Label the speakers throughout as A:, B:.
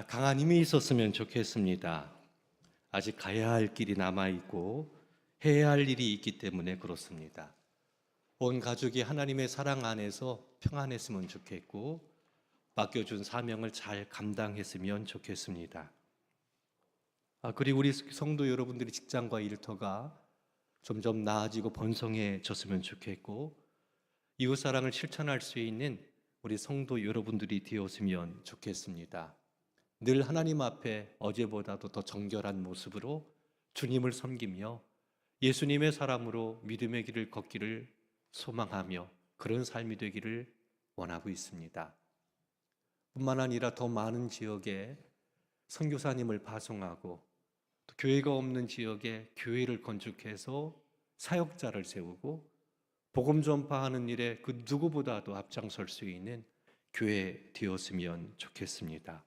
A: 강한 힘이 있었으면 좋겠습니다. 아직 가야 할 길이 남아있고 해야 할 일이 있기 때문에 그렇습니다. 온 가족이 하나님의 사랑 안에서 평안했으면 좋겠고 맡겨준 사명을 잘 감당했으면 좋겠습니다. 그리고 우리 성도 여러분들이 직장과 일터가 점점 나아지고 번성해졌으면 좋겠고 이웃사랑을 실천할 수 있는 우리 성도 여러분들이 되었으면 좋겠습니다. 늘 하나님 앞에 어제보다도 더 정결한 모습으로 주님을 섬기며 예수님의 사람으로 믿음의 길을 걷기를 소망하며 그런 삶이 되기를 원하고 있습니다. 뿐만 아니라 더 많은 지역에 선교사님을 파송하고 또 교회가 없는 지역에 교회를 건축해서 사역자를 세우고 복음 전파하는 일에 그 누구보다도 앞장설 수 있는 교회 되었으면 좋겠습니다.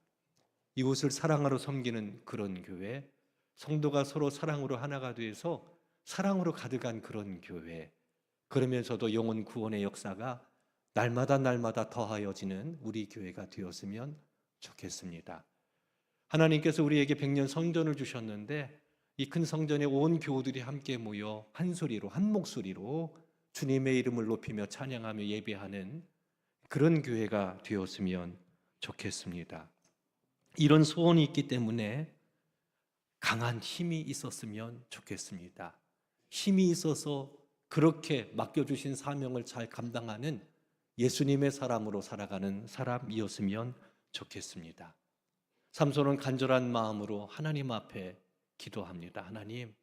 A: 이곳을 사랑으로 섬기는 그런 교회, 성도가 서로 사랑으로 하나가 돼서 사랑으로 가득한 그런 교회, 그러면서도 영혼 구원의 역사가 날마다 더하여지는 우리 교회가 되었으면 좋겠습니다. 하나님께서 우리에게 100년 성전을 주셨는데 이 큰 성전에 온 교우들이 함께 모여 한 소리로 한 목소리로 주님의 이름을 높이며 찬양하며 예배하는 그런 교회가 되었으면 좋겠습니다. 이런 소원이 있기 때문에 강한 힘이 있었으면 좋겠습니다. 힘이 있어서 그렇게 맡겨주신 사명을 잘 감당하는 예수님의 사람으로 살아가는 사람이었으면 좋겠습니다. 삼손은 간절한 마음으로 하나님 앞에 기도합니다. 하나님,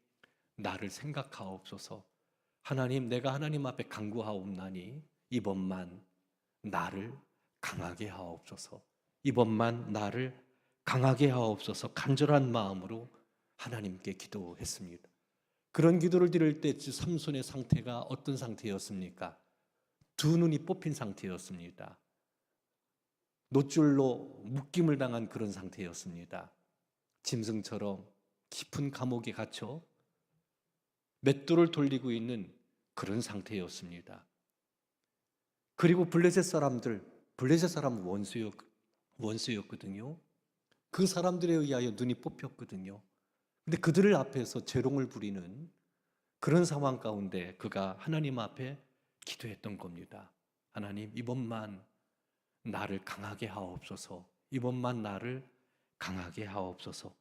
A: 나를 생각하옵소서. 하나님, 내가 하나님 앞에 간구하옵나니 이번만 나를 강하게 하옵소서. 이번만 나를 강하게 하옵소서. 간절한 마음으로 하나님께 기도했습니다. 그런 기도를 드릴 때 삼손의 상태가 어떤 상태였습니까? 두 눈이 뽑힌 상태였습니다. 노줄로 묶임을 당한 그런 상태였습니다. 짐승처럼 깊은 감옥에 갇혀 맷돌을 돌리고 있는 그런 상태였습니다. 그리고 블레셋 사람은 원수였거든요. 그 사람들에 의하여 눈이 뽑혔거든요. 근데 그들을 앞에서 재롱을 부리는 그런 상황 가운데 그가 하나님 앞에 기도했던 겁니다. 하나님, 이번만 나를 강하게 하옵소서. 이번만 나를 강하게 하옵소서.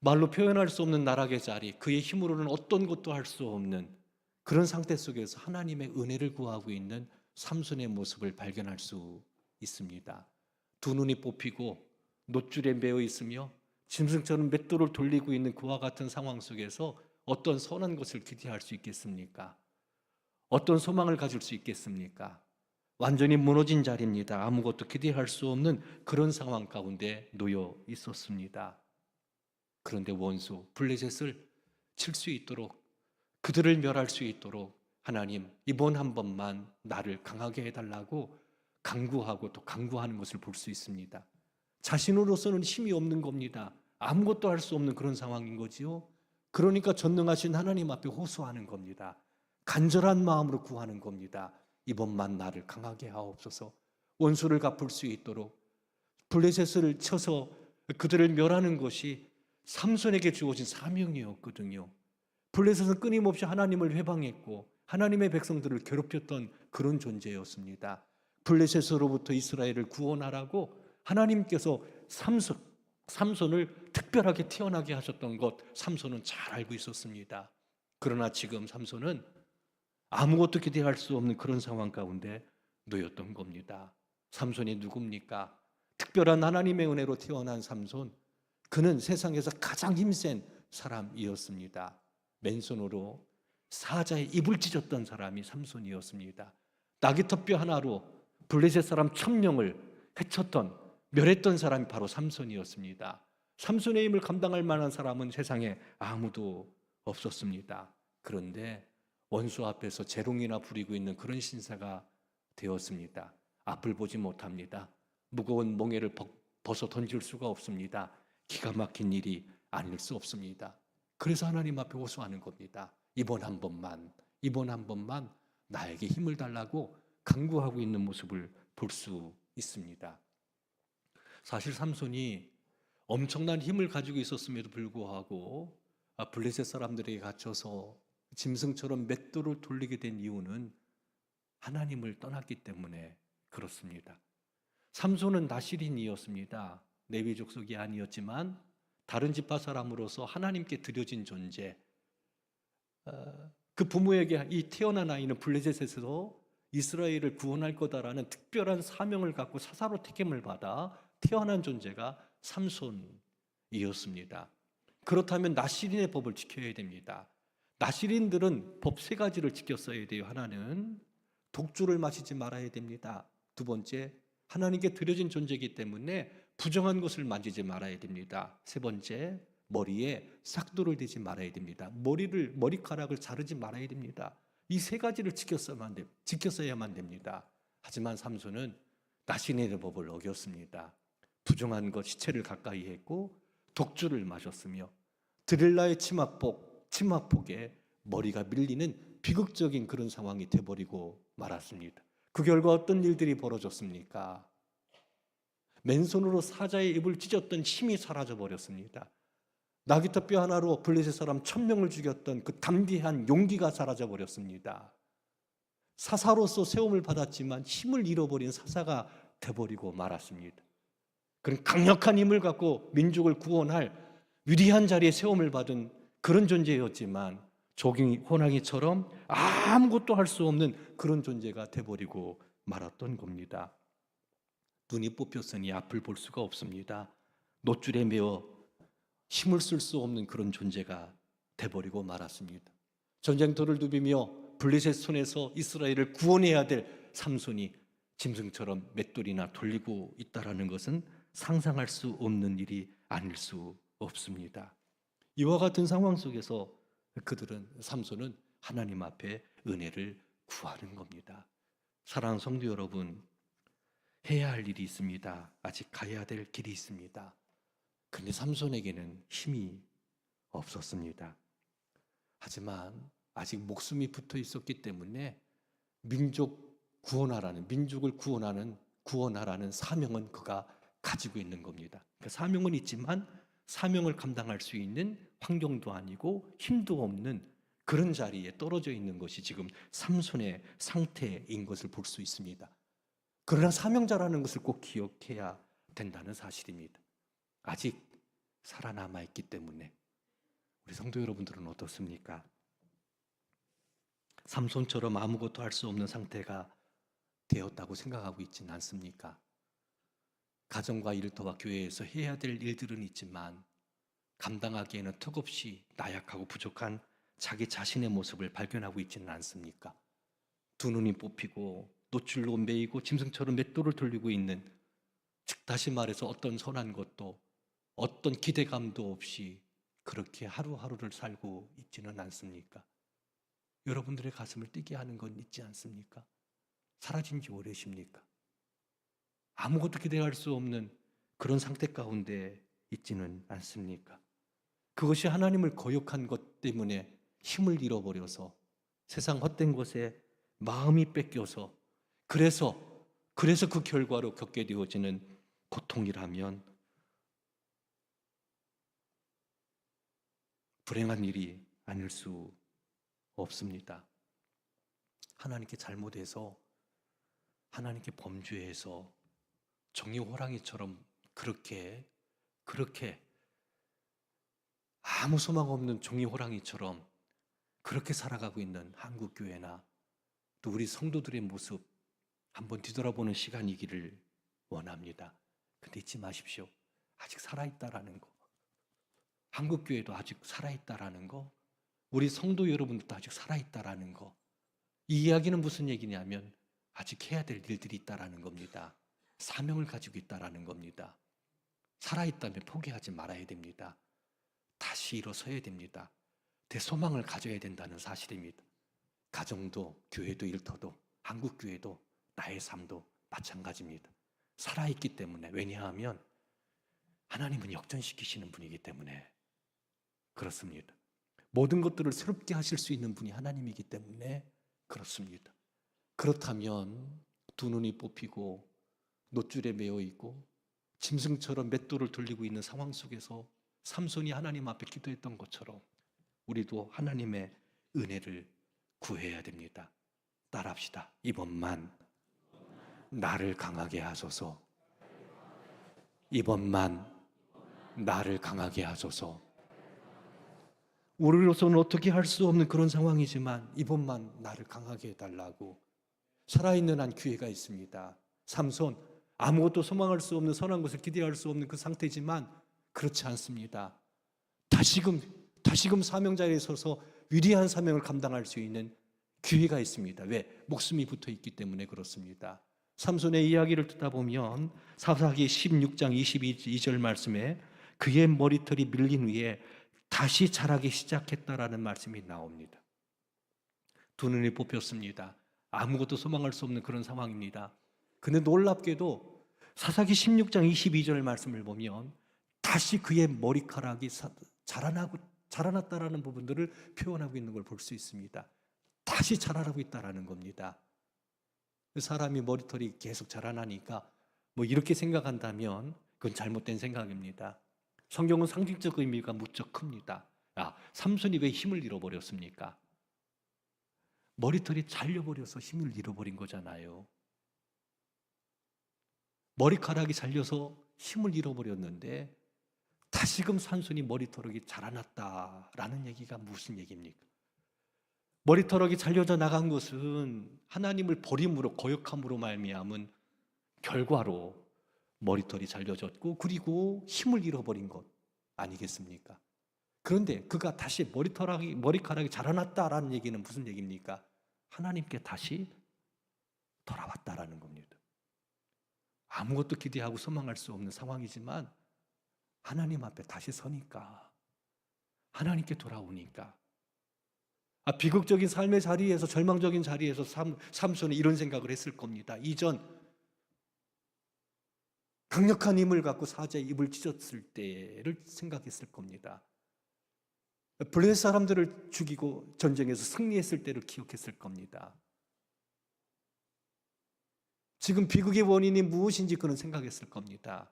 A: 말로 표현할 수 없는 나락의 자리, 그의 힘으로는 어떤 것도 할 수 없는 그런 상태 속에서 하나님의 은혜를 구하고 있는 삼손의 모습을 발견할 수 있습니다. 두 눈이 뽑히고 놋줄에 매어 있으며 짐승처럼 맷돌을 돌리고 있는 그와 같은 상황 속에서 어떤 선한 것을 기대할 수 있겠습니까? 어떤 소망을 가질 수 있겠습니까? 완전히 무너진 자리입니다. 아무것도 기대할 수 없는 그런 상황 가운데 놓여 있었습니다. 그런데 원수 블레셋을 칠 수 있도록, 그들을 멸할 수 있도록 하나님, 이번 한 번만 나를 강하게 해달라고 간구하고 또 간구하는 것을 볼 수 있습니다. 자신으로서는 힘이 없는 겁니다. 아무것도 할 수 없는 그런 상황인 거지요. 그러니까 전능하신 하나님 앞에 호소하는 겁니다. 간절한 마음으로 구하는 겁니다. 이번만 나를 강하게 하옵소서. 원수를 갚을 수 있도록 블레셋을 쳐서 그들을 멸하는 것이 삼손에게 주어진 사명이었거든요. 블레셋은 끊임없이 하나님을 회방했고 하나님의 백성들을 괴롭혔던 그런 존재였습니다. 블레셋으로부터 이스라엘을 구원하라고 하나님께서 삼손을 특별하게 태어나게 하셨던 것 삼손은 잘 알고 있었습니다. 그러나 지금 삼손은 아무것도 기대할 수 없는 그런 상황 가운데 놓였던 겁니다. 삼손이 누굽니까? 특별한 하나님의 은혜로 태어난 삼손, 그는 세상에서 가장 힘센 사람이었습니다. 맨손으로 사자의 입을 찢었던 사람이 삼손이었습니다. 나귀 턱뼈 하나로 블레셋 사람 1000명을 해쳤던, 멸했던 사람이 바로 삼손이었습니다. 삼손의 힘을 감당할 만한 사람은 세상에 아무도 없었습니다. 그런데 원수 앞에서 재롱이나 부리고 있는 그런 신사가 되었습니다. 앞을 보지 못합니다. 무거운 멍에를 벗어 던질 수가 없습니다. 기가 막힌 일이 아닐 수 없습니다. 그래서 하나님 앞에 호소하는 겁니다. 이번 한 번만 나에게 힘을 달라고 간구하고 있는 모습을 볼 수 있습니다. 사실 삼손이 엄청난 힘을 가지고 있었음에도 불구하고 블레셋 사람들에게 갇혀서 짐승처럼 맷돌을 돌리게 된 이유는 하나님을 떠났기 때문에 그렇습니다. 삼손은 나실인이었습니다. 레위 족속이 아니었지만 다른 지파 사람으로서 하나님께 드려진 존재. 그 부모에게 이 태어난 아이는 블레셋에서 이스라엘을 구원할 거다라는 특별한 사명을 갖고 사사로 택임을 받아 태어난 존재가 삼손이었습니다. 그렇다면 나실인의 법을 지켜야 됩니다. 나실인들은 법 세 가지를 지켰어야 돼요. 하나는 독주를 마시지 말아야 됩니다. 두 번째, 하나님께 드려진 존재이기 때문에 부정한 것을 만지지 말아야 됩니다. 세 번째, 머리에 싹돌을 대지 말아야 됩니다. 머리카락을 자르지 말아야 됩니다. 이 세 가지를 지켰어야만 됩니다. 하지만 삼손은 나실인의 법을 어겼습니다. 부정한 것, 시체를 가까이 했고 독주를 마셨으며 드릴라의 치마폭에 머리가 밀리는 비극적인 그런 상황이 돼버리고 말았습니다. 그 결과 어떤 일들이 벌어졌습니까? 맨손으로 사자의 입을 찢었던 힘이 사라져 버렸습니다. 나귀터 뼈 하나로 블레셋 사람 1000명을 죽였던 그 담대한 용기가 사라져 버렸습니다. 사사로서 세움을 받았지만 힘을 잃어버린 사사가 돼버리고 말았습니다. 그런 강력한 힘을 갖고 민족을 구원할 위대한 자리에 세움을 받은 그런 존재였지만 조기 호랑이처럼 아무것도 할 수 없는 그런 존재가 돼버리고 말았던 겁니다. 눈이 뽑혔으니 앞을 볼 수가 없습니다. 노줄에 매어 힘을 쓸 수 없는 그런 존재가 돼버리고 말았습니다. 전쟁터를 누비며 블레셋 손에서 이스라엘을 구원해야 될 삼손이 짐승처럼 맷돌이나 돌리고 있다는 것은 상상할 수 없는 일이 아닐 수 없습니다. 이와 같은 상황 속에서 삼손은 하나님 앞에 은혜를 구하는 겁니다. 사랑하는 성도 여러분, 해야 할 일이 있습니다. 아직 가야 될 길이 있습니다. 그런데 삼손에게는 힘이 없었습니다. 하지만 아직 목숨이 붙어 있었기 때문에 민족을 구원하라는 사명은 그가 가지고 있는 겁니다. 그 사명은 있지만 사명을 감당할 수 있는 환경도 아니고 힘도 없는 그런 자리에 떨어져 있는 것이 지금 삼손의 상태인 것을 볼 수 있습니다. 그러나 사명자라는 것을 꼭 기억해야 된다는 사실입니다. 아직 살아남아 있기 때문에. 우리 성도 여러분들은 어떻습니까? 삼손처럼 아무것도 할 수 없는 상태가 되었다고 생각하고 있지는 않습니까? 가정과 일터와 교회에서 해야 될 일들은 있지만 감당하기에는 턱없이 나약하고 부족한 자기 자신의 모습을 발견하고 있지는 않습니까? 두 눈이 뽑히고 노출로 매이고 짐승처럼 맷돌을 돌리고 있는, 즉 다시 말해서 어떤 선한 것도 어떤 기대감도 없이 그렇게 하루하루를 살고 있지는 않습니까? 여러분들의 가슴을 뛰게 하는 건 있지 않습니까? 사라진 지 오래십니까? 아무것도 기대할 수 없는 그런 상태 가운데 있지는 않습니까? 그것이 하나님을 거역한 것 때문에 힘을 잃어버려서 세상 헛된 것에 마음이 뺏겨서 그래서 그 결과로 겪게 되어지는 고통이라면 불행한 일이 아닐 수 없습니다. 하나님께 잘못해서, 하나님께 범죄해서 정의 호랑이처럼 그렇게 아무 소망 없는 종이 호랑이처럼 그렇게 살아가고 있는 한국교회나 또 우리 성도들의 모습 한번 뒤돌아보는 시간이기를 원합니다. 근데 잊지 마십시오. 아직 살아있다라는 거, 한국교회도 아직 살아있다라는 거, 우리 성도 여러분들도 아직 살아있다라는 거, 이 이야기는 무슨 얘기냐면 아직 해야 될 일들이 있다라는 겁니다. 사명을 가지고 있다라는 겁니다. 살아있다면 포기하지 말아야 됩니다. 다시 일어서야 됩니다. 대소망을 가져야 된다는 사실입니다. 가정도, 교회도, 일터도, 한국교회도, 나의 삶도 마찬가지입니다. 살아있기 때문에. 왜냐하면 하나님은 역전시키시는 분이기 때문에 그렇습니다. 모든 것들을 새롭게 하실 수 있는 분이 하나님이기 때문에 그렇습니다. 그렇다면 두 눈이 뽑히고 노줄에 매여 있고 짐승처럼 맷돌을 돌리고 있는 상황 속에서 삼손이 하나님 앞에 기도했던 것처럼 우리도 하나님의 은혜를 구해야 됩니다. 따라합시다. 이번만 나를 강하게 하소서. 이번만 나를 강하게 하소서. 우리로서는 어떻게 할 수 없는 그런 상황이지만 이번만 나를 강하게 해달라고. 살아있는 한 기회가 있습니다. 삼손, 아무것도 소망할 수 없는, 선한 것을 기대할 수 없는 그 상태지만 그렇지 않습니다. 다시금 사명 자리에 서서 위대한 사명을 감당할 수 있는 기회가 있습니다. 왜? 목숨이 붙어 있기 때문에 그렇습니다. 삼손의 이야기를 듣다 보면 사사기 16장 22절 말씀에 그의 머리털이 밀린 후에 다시 자라기 시작했다라는 말씀이 나옵니다. 두 눈이 뽑혔습니다. 아무것도 소망할 수 없는 그런 상황입니다. 근데 놀랍게도 사사기 16장 22절 말씀을 보면 다시 그의 머리카락이 자라났다라는 부분들을 표현하고 있는 걸 볼 수 있습니다. 다시 자라나고 있다라는 겁니다. 사람이 머리털이 계속 자라나니까 뭐 이렇게 생각한다면 그건 잘못된 생각입니다. 성경은 상징적 의미가 무척 큽니다. 삼손이 왜 힘을 잃어버렸습니까? 머리털이 잘려버려서 힘을 잃어버린 거잖아요. 머리카락이 잘려서 힘을 잃어버렸는데 다시금 삼손이 머리털이 자라났다라는 얘기가 무슨 얘기입니까? 머리털이 잘려져 나간 것은 하나님을 버림으로, 거역함으로 말미암은 결과로 머리털이 잘려졌고 그리고 힘을 잃어버린 것 아니겠습니까? 그런데 그가 다시 머리카락이 자라났다라는 얘기는 무슨 얘기입니까? 하나님께 다시 돌아왔다라는 겁니다. 아무것도 기대하고 소망할 수 없는 상황이지만 하나님 앞에 다시 서니까, 하나님께 돌아오니까, 비극적인 삶의 자리에서, 절망적인 자리에서 삼손이 이런 생각을 했을 겁니다. 이전 강력한 힘을 갖고 사자의 입을 찢었을 때를 생각했을 겁니다. 블레셋 사람들을 죽이고 전쟁에서 승리했을 때를 기억했을 겁니다. 지금 비극의 원인이 무엇인지 그는 생각했을 겁니다.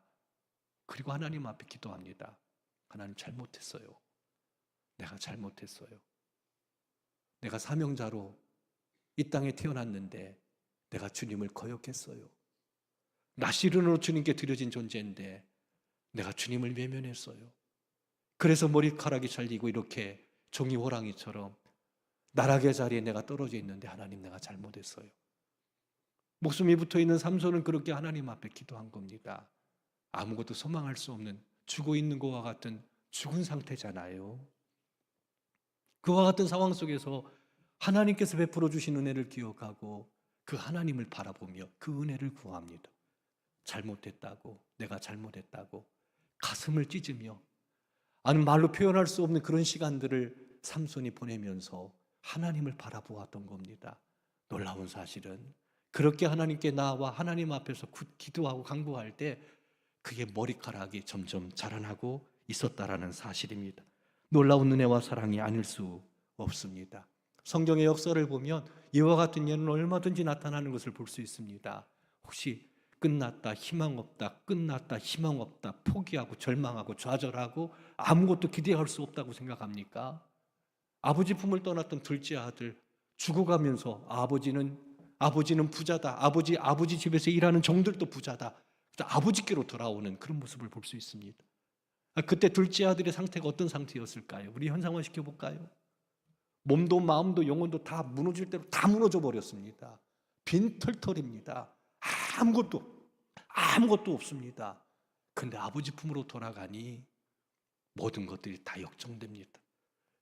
A: 그리고 하나님 앞에 기도합니다. 하나님, 잘못했어요. 내가 잘못했어요. 내가 사명자로 이 땅에 태어났는데 내가 주님을 거역했어요. 나시른으로 주님께 드려진 존재인데 내가 주님을 외면했어요. 그래서 머리카락이 잘리고 이렇게 종이 호랑이처럼 나락의 자리에 내가 떨어져 있는데 하나님, 내가 잘못했어요. 목숨이 붙어있는 삼손은 그렇게 하나님 앞에 기도한 겁니다. 아무것도 소망할 수 없는, 죽어 있는 것과 같은 죽은 상태잖아요. 그와 같은 상황 속에서 하나님께서 베풀어 주신 은혜를 기억하고 그 하나님을 바라보며 그 은혜를 구합니다. 잘못했다고, 내가 잘못했다고 가슴을 찢으며, 아니 말로 표현할 수 없는 그런 시간들을 삼손이 보내면서 하나님을 바라보았던 겁니다. 놀라운 사실은 그렇게 하나님께 나와 하나님 앞에서 기도하고 간구할 때 그의 머리카락이 점점 자라나고 있었다라는 사실입니다. 놀라운 은혜와 사랑이 아닐 수 없습니다. 성경의 역사를 보면 이와 같은 예는 얼마든지 나타나는 것을 볼 수 있습니다. 혹시 끝났다, 희망 없다, 끝났다, 희망 없다, 포기하고 절망하고 좌절하고 아무것도 기대할 수 없다고 생각합니까? 아버지 품을 떠났던 둘째 아들 죽어가면서 아버지는 부자다, 아버지 집에서 일하는 종들도 부자다, 아버지께로 돌아오는 그런 모습을 볼 수 있습니다. 그때 둘째 아들의 상태가 어떤 상태였을까요? 우리 현상화 시켜볼까요? 몸도 마음도 영혼도 다 무너질 대로 다 무너져 버렸습니다. 빈털털입니다. 아무것도 없습니다. 그런데 아버지 품으로 돌아가니 모든 것들이 다 역정됩니다.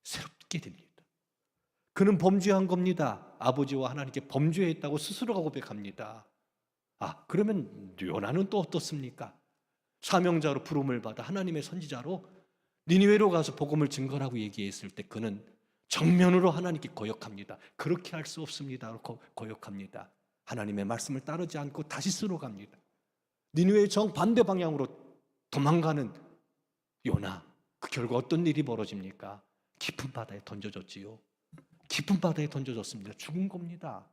A: 새롭게 됩니다. 그는 범죄한 겁니다. 아버지와 하나님께 범죄했다고 스스로가 고백합니다. 그러면 요나는 또 어떻습니까? 사명자로 부름을 받아 하나님의 선지자로 니느웨로 가서 복음을 증거하라고 얘기했을 때 그는 정면으로 하나님께 거역합니다. 그렇게 할 수 없습니다. 거역합니다. 하나님의 말씀을 따르지 않고 다시 쓰러 갑니다. 니느웨의 정반대 방향으로 도망가는 요나, 그 결과 어떤 일이 벌어집니까? 깊은 바다에 던져졌지요. 깊은 바다에 던져졌습니다. 죽은 겁니다.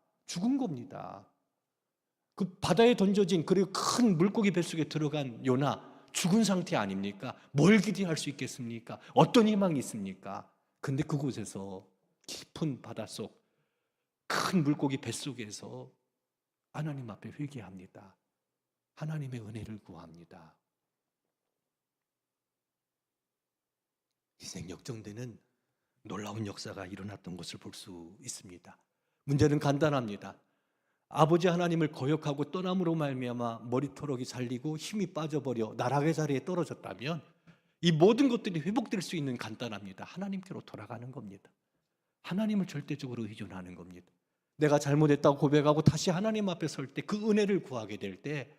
A: 그 바다에 던져진 그리고 큰 물고기 뱃속에 들어간 요나 죽은 상태 아닙니까? 뭘 기대할 수 있겠습니까? 어떤 희망이 있습니까? 근데 그곳에서 깊은 바닷속 큰 물고기 뱃속에서 하나님 앞에 회개합니다. 하나님의 은혜를 구합니다. 인생 역정되는 놀라운 역사가 일어났던 것을 볼 수 있습니다. 문제는 간단합니다. 아버지 하나님을 거역하고 떠남으로 말미암아 머리털이 잘리고 힘이 빠져버려 나락의 자리에 떨어졌다면 이 모든 것들이 회복될 수 있는 간단합니다. 하나님께로 돌아가는 겁니다. 하나님을 절대적으로 의존하는 겁니다. 내가 잘못했다고 고백하고 다시 하나님 앞에 설 때 그 은혜를 구하게 될 때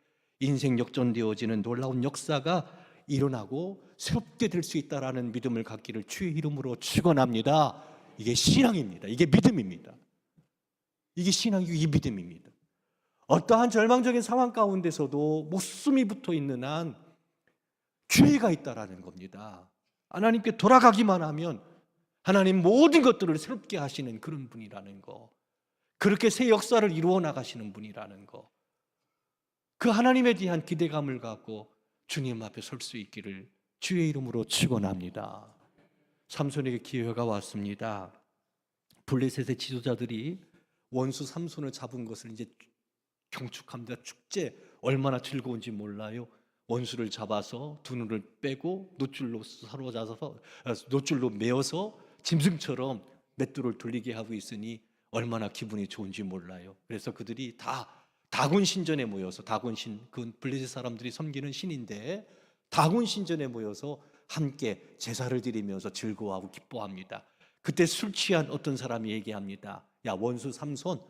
A: 인생 역전되어지는 놀라운 역사가 일어나고 새롭게 될 수 있다라는 믿음을 갖기를 주의 이름으로 축원합니다. 이게 신앙입니다. 이게 믿음입니다. 이게 신앙이고 이게 믿음입니다. 어떠한 절망적인 상황 가운데서도 목숨이 붙어 있는 한 기회가 있다라는 겁니다. 하나님께 돌아가기만 하면 하나님 모든 것들을 새롭게 하시는 그런 분이라는 거, 그렇게 새 역사를 이루어 나가시는 분이라는 거, 그 하나님에 대한 기대감을 갖고 주님 앞에 설 수 있기를 주의 이름으로 축원합니다. 삼손에게 기회가 왔습니다. 블레셋의 지도자들이 원수 삼손을 잡은 것을 이제 경축합니다. 축제 얼마나 즐거운지 몰라요. 원수를 잡아서 두 눈을 빼고 노줄로 사로잡아서 노줄로 메어서 짐승처럼 맷돌을 돌리게 하고 있으니 얼마나 기분이 좋은지 몰라요. 그래서 그들이 다 다곤 신전에 모여서 그 블레셋 사람들이 섬기는 신인데 다곤 신전에 모여서 함께 제사를 드리면서 즐거워하고 기뻐합니다. 그때 술 취한 어떤 사람이 얘기합니다. 야, 원수 삼손,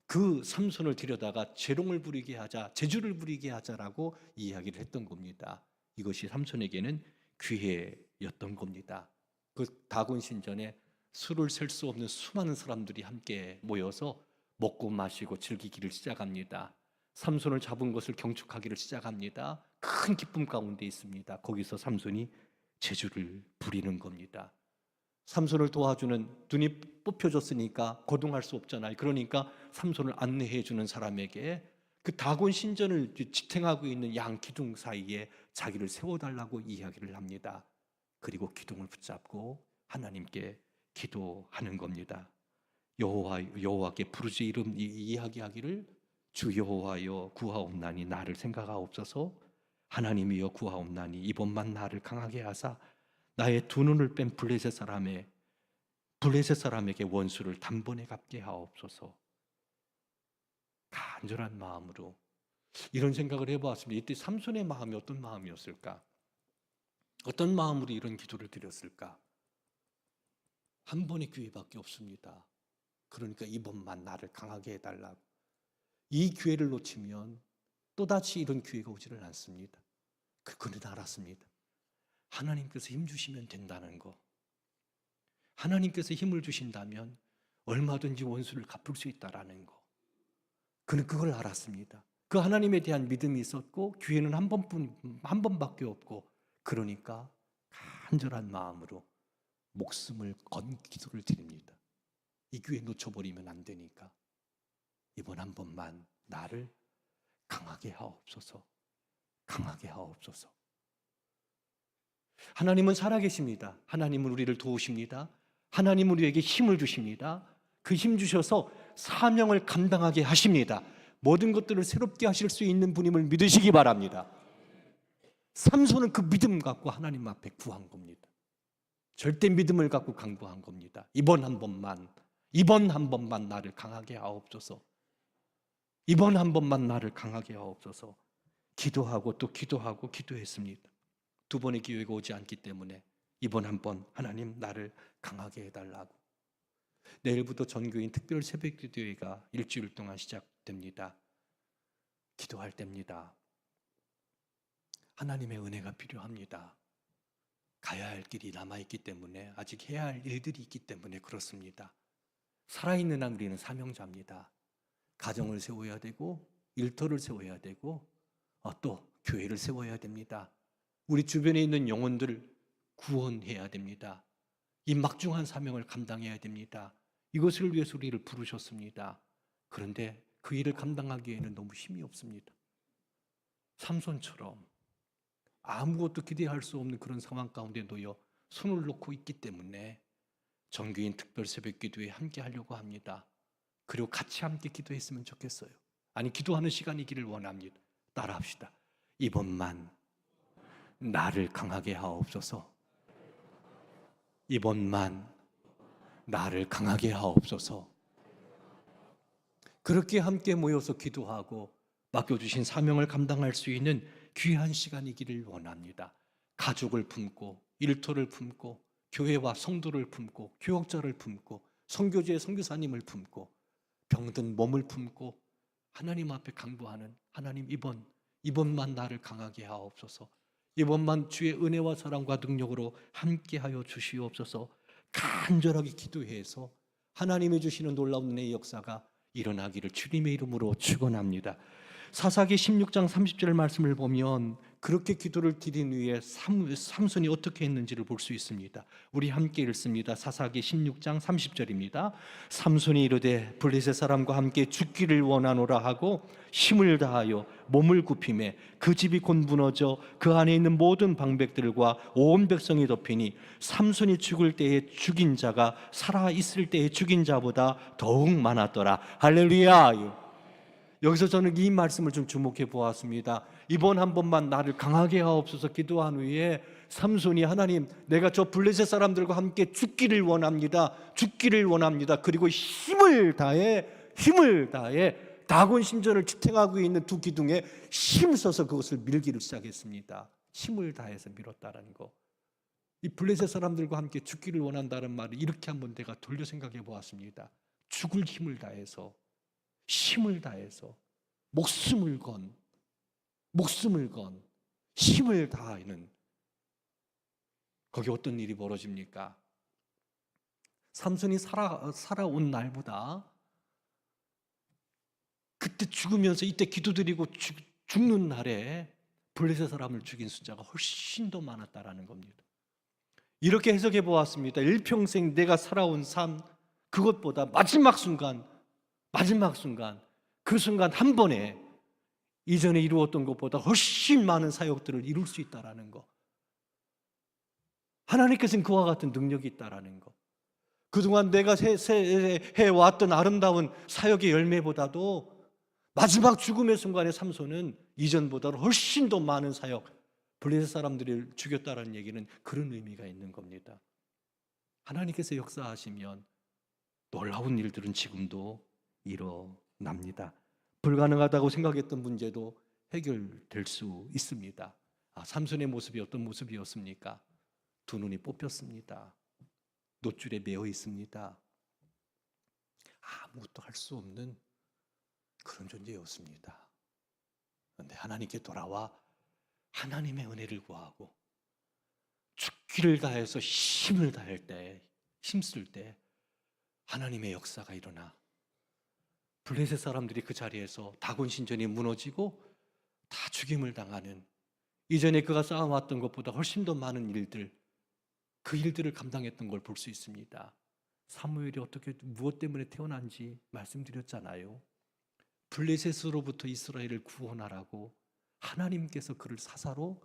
A: 그 삼손을 데려다가 재롱을 부리게 하자, 제주를 부리게 하자라고 이야기를 했던 겁니다. 이것이 삼손에게는 기회였던 겁니다. 그 다곤 신전에 술을 셀 수 없는 수많은 사람들이 함께 모여서 먹고 마시고 즐기기를 시작합니다. 삼손을 잡은 것을 경축하기를 시작합니다. 큰 기쁨 가운데 있습니다. 거기서 삼손이 제주를 부리는 겁니다. 삼손을 도와주는, 눈이 뽑혀졌으니까 거동할 수 없잖아요. 그러니까 삼손을 안내해 주는 사람에게 그 다곤 신전을 지탱하고 있는 양 기둥 사이에 자기를 세워달라고 이야기를 합니다. 그리고 기둥을 붙잡고 하나님께 기도하는 겁니다. 여호와께 부르짖어 이름 이야기하기를 주 여호와여 구하옵나니 나를 생각하옵소서. 하나님이여 구하옵나니 이번만 나를 강하게 하사 나의 두 눈을 뺀 블레셋 사람에게 원수를 단번에 갚게 하옵소서. 간절한 마음으로 이런 생각을 해보았습니다. 이때 삼손의 마음이 어떤 마음이었을까? 어떤 마음으로 이런 기도를 드렸을까? 한 번의 기회밖에 없습니다. 그러니까 이번만 나를 강하게 해달라고. 이 기회를 놓치면 또다시 이런 기회가 오지를 않습니다. 그는 알았습니다. 하나님께서 힘 주시면 된다는 거, 하나님께서 힘을 주신다면 얼마든지 원수를 갚을 수 있다라는 거, 그는 그걸 알았습니다. 그 하나님에 대한 믿음이 있었고 기회는 한 번밖에 없고, 그러니까 간절한 마음으로 목숨을 건 기도를 드립니다. 이 기회 놓쳐버리면 안 되니까 이번 한 번만 나를 강하게 하옵소서. 강하게 하옵소서. 하나님은 살아계십니다. 하나님은 우리를 도우십니다. 하나님은 우리에게 힘을 주십니다. 그 힘 주셔서 사명을 감당하게 하십니다. 모든 것들을 새롭게 하실 수 있는 분임을 믿으시기 바랍니다. 삼손은 그 믿음 갖고 하나님 앞에 구한 겁니다. 절대 믿음을 갖고 간구한 겁니다. 이번 한 번만 나를 강하게 하옵소서. 이번 한 번만 나를 강하게 하옵소서. 기도하고 또 기도하고 기도했습니다. 두 번의 기회가 오지 않기 때문에 이번 한 번 하나님 나를 강하게 해달라고. 내일부터 전교인 특별 새벽 기도회가 일주일 동안 시작됩니다. 기도할 때입니다. 하나님의 은혜가 필요합니다. 가야 할 길이 남아있기 때문에, 아직 해야 할 일들이 있기 때문에 그렇습니다. 살아있는 한 우리는 사명자입니다. 가정을 세워야 되고 일터를 세워야 되고 또 교회를 세워야 됩니다. 우리 주변에 있는 영혼들을 구원해야 됩니다. 이 막중한 사명을 감당해야 됩니다. 이것을 위해서 우리를 부르셨습니다. 그런데 그 일을 감당하기에는 너무 힘이 없습니다. 삼손처럼 아무것도 기대할 수 없는 그런 상황 가운데 놓여 손을 놓고 있기 때문에 정규인 특별 새벽 기도에 함께 하려고 합니다. 그리고 같이 함께 기도했으면 좋겠어요. 아니, 기도하는 시간이기를 원합니다. 따라합시다. 이번만 나를 강하게 하옵소서. 이번만 나를 강하게 하옵소서. 그렇게 함께 모여서 기도하고 맡겨주신 사명을 감당할 수 있는 귀한 시간이기를 원합니다. 가족을 품고 일터를 품고 교회와 성도를 품고 교역자를 품고 선교지의 선교사님을 품고 병든 몸을 품고 하나님 앞에 간구하는, 하나님 이번만 나를 강하게 하옵소서. 이번만 주의 은혜와 사랑과 능력으로 함께하여 주시옵소서. 간절하게 기도해서 하나님이 주시는 놀라운 은혜의 역사가 일어나기를 주님의 이름으로 축원합니다. 사사기 16장 30절 말씀을 보면 그렇게 기도를 드린 후에 삼손이 어떻게 했는지를 볼 수 있습니다. 우리 함께 읽습니다. 사사기 16장 30절입니다. 삼손이 이르되 블레셋 사람과 함께 죽기를 원하노라 하고 힘을 다하여 몸을 굽히매 그 집이 곧 무너져 그 안에 있는 모든 방백들과 온 백성이 덮이니 삼손이 죽을 때에 죽인 자가 살아 있을 때에 죽인 자보다 더욱 많았더라. 할렐루야. 여기서 저는 이 말씀을 좀 주목해 보았습니다. 이번 한 번만 나를 강하게 하옵소서 기도한 후에 삼손이 하나님, 내가 저 블레셋 사람들과 함께 죽기를 원합니다. 죽기를 원합니다. 그리고 힘을 다해 다곤 신전을 지탱하고 있는 두 기둥에 힘써서 그것을 밀기를 시작했습니다. 힘을 다해서 밀었다는 거. 이 블레셋 사람들과 함께 죽기를 원한다는 말을 이렇게 한번 내가 돌려 생각해 보았습니다. 죽을 힘을 다해서, 힘을 다해서, 목숨을 건 힘을 다하는, 거기 어떤 일이 벌어집니까? 삼손이 살아온 날보다 그때 죽으면서 이때 기도드리고 죽는 날에 블레셋 사람을 죽인 숫자가 훨씬 더 많았다라는 겁니다. 이렇게 해석해 보았습니다. 일평생 내가 살아온 삶, 그것보다 마지막 순간 그 순간 한 번에 이전에 이루었던 것보다 훨씬 많은 사역들을 이룰 수 있다라는 것, 하나님께서는 그와 같은 능력이 있다라는 것, 그동안 내가 해왔던 아름다운 사역의 열매보다도 마지막 죽음의 순간의 삼손은 이전보다 훨씬 더 많은 사역, 블레셋 사람들을 죽였다라는 얘기는 그런 의미가 있는 겁니다. 하나님께서 역사하시면 놀라운 일들은 지금도 일어납니다. 불가능하다고 생각했던 문제도 해결될 수 있습니다. 삼손의 모습이 어떤 모습이었습니까? 두 눈이 뽑혔습니다. 놋줄에 매어 있습니다. 아무것도 할 수 없는 그런 존재였습니다. 그런데 하나님께 돌아와 하나님의 은혜를 구하고 죽기를 다해서 힘을 다할 때, 힘쓸 때 하나님의 역사가 일어나 블레셋 사람들이 그 자리에서 다곤 신전이 무너지고 다 죽임을 당하는, 이전에 그가 쌓아왔던 것보다 훨씬 더 많은 일들, 그 일들을 감당했던 걸 볼 수 있습니다. 사무엘이 어떻게 무엇 때문에 태어난지 말씀드렸잖아요. 블레셋으로부터 이스라엘을 구원하라고 하나님께서 그를 사사로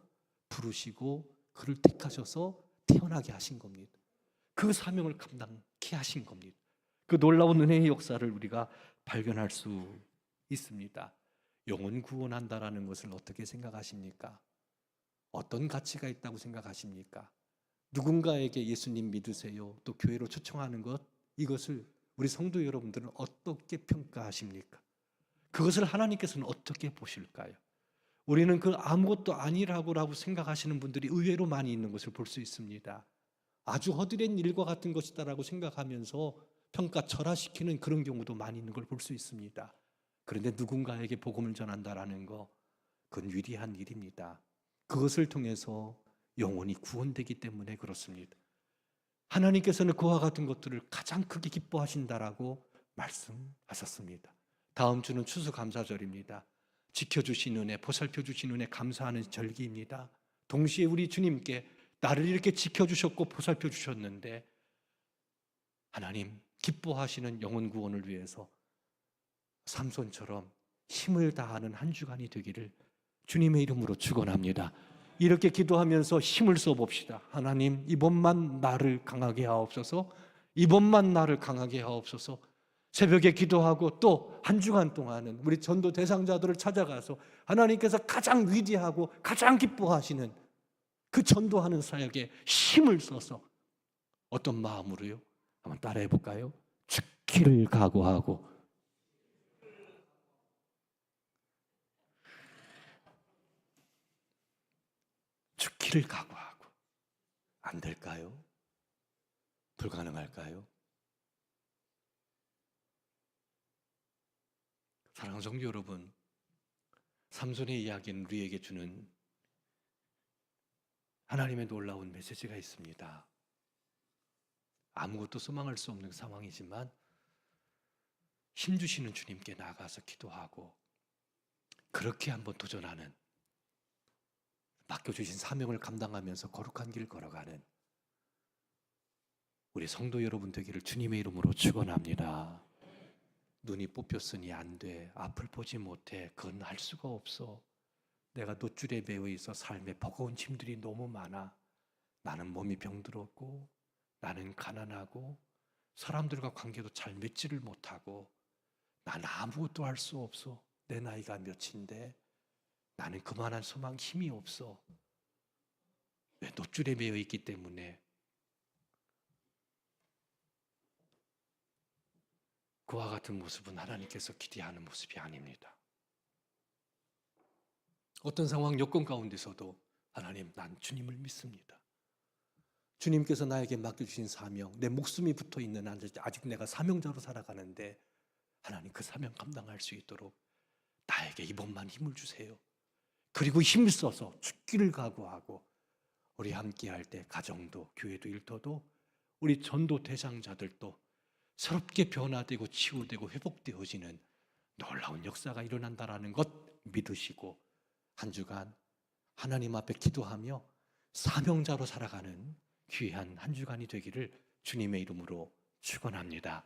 A: 부르시고 그를 택하셔서 태어나게 하신 겁니다. 그 사명을 감당케 하신 겁니다. 그 놀라운 은혜의 역사를 우리가 발견할 수 있습니다. 영혼 구원한다라는 것을 어떻게 생각하십니까? 어떤 가치가 있다고 생각하십니까? 누군가에게 예수님 믿으세요, 또 교회로 초청하는 것, 이것을 우리 성도 여러분들은 어떻게 평가하십니까? 그것을 하나님께서는 어떻게 보실까요? 우리는 그 아무것도 아니라고 생각하시는 분들이 의외로 많이 있는 것을 볼 수 있습니다. 아주 허드렛 일과 같은 것이다라고 생각하면서 평가 절하시키는 그런 경우도 많이 있는 걸 볼 수 있습니다. 그런데 누군가에게 복음을 전한다라는 거, 그건 위대한 일입니다. 그것을 통해서 영혼이 구원되기 때문에 그렇습니다. 하나님께서는 그와 같은 것들을 가장 크게 기뻐하신다라고 말씀하셨습니다. 다음 주는 추수감사절입니다. 지켜주신 은혜, 보살펴주신 은혜 감사하는 절기입니다. 동시에 우리 주님께 나를 이렇게 지켜주셨고 보살펴주셨는데 하나님 기뻐하시는 영혼 구원을 위해서 삼손처럼 힘을 다하는 한 주간이 되기를 주님의 이름으로 축원합니다. 이렇게 기도하면서 힘을 써봅시다. 하나님, 이번만 나를 강하게 하옵소서. 이번만 나를 강하게 하옵소서. 새벽에 기도하고 또 한 주간 동안은 우리 전도 대상자들을 찾아가서 하나님께서 가장 위대하고 가장 기뻐하시는 그 전도하는 사역에 힘을 써서 어떤 마음으로요? 한번 따라해 볼까요? 죽기를 각오하고, 죽기를 각오하고. 안 될까요? 불가능할까요? 사랑하는 성도 여러분, 삼손의 이야기는 우리에게 주는 하나님의 놀라운 메시지가 있습니다. 아무것도 소망할 수 없는 상황이지만 힘주시는 주님께 나아가서 기도하고 그렇게 한번 도전하는, 맡겨주신 사명을 감당하면서 거룩한 길 걸어가는 우리 성도 여러분 되기를 주님의 이름으로 축원합니다. 눈이 뽑혔으니 안 돼. 앞을 보지 못해. 그건 할 수가 없어. 내가 놋줄에 매여 있어 삶에 버거운 짐들이 너무 많아. 나는 몸이 병들었고, 나는 가난하고, 사람들과 관계도 잘 맺지를 못하고, 난 아무것도 할 수 없어. 내 나이가 몇인데 나는 그만한 소망, 힘이 없어. 왜? 놋줄에 매여 있기 때문에. 그와 같은 모습은 하나님께서 기대하는 모습이 아닙니다. 어떤 상황 여건 가운데서도 하나님, 난 주님을 믿습니다. 주님께서 나에게 맡겨주신 사명, 내 목숨이 붙어있는 한 아직 내가 사명자로 살아가는데 하나님, 그 사명 감당할 수 있도록 나에게 이번만 힘을 주세요. 그리고 힘써서 죽기를 각오하고 우리 함께할 때 가정도, 교회도, 일터도, 우리 전도 대상자들도 새롭게 변화되고 치유되고 회복되어지는 놀라운 역사가 일어난다라는 것 믿으시고 한 주간 하나님 앞에 기도하며 사명자로 살아가는 귀한 한 주간이 되기를 주님의 이름으로 축원합니다.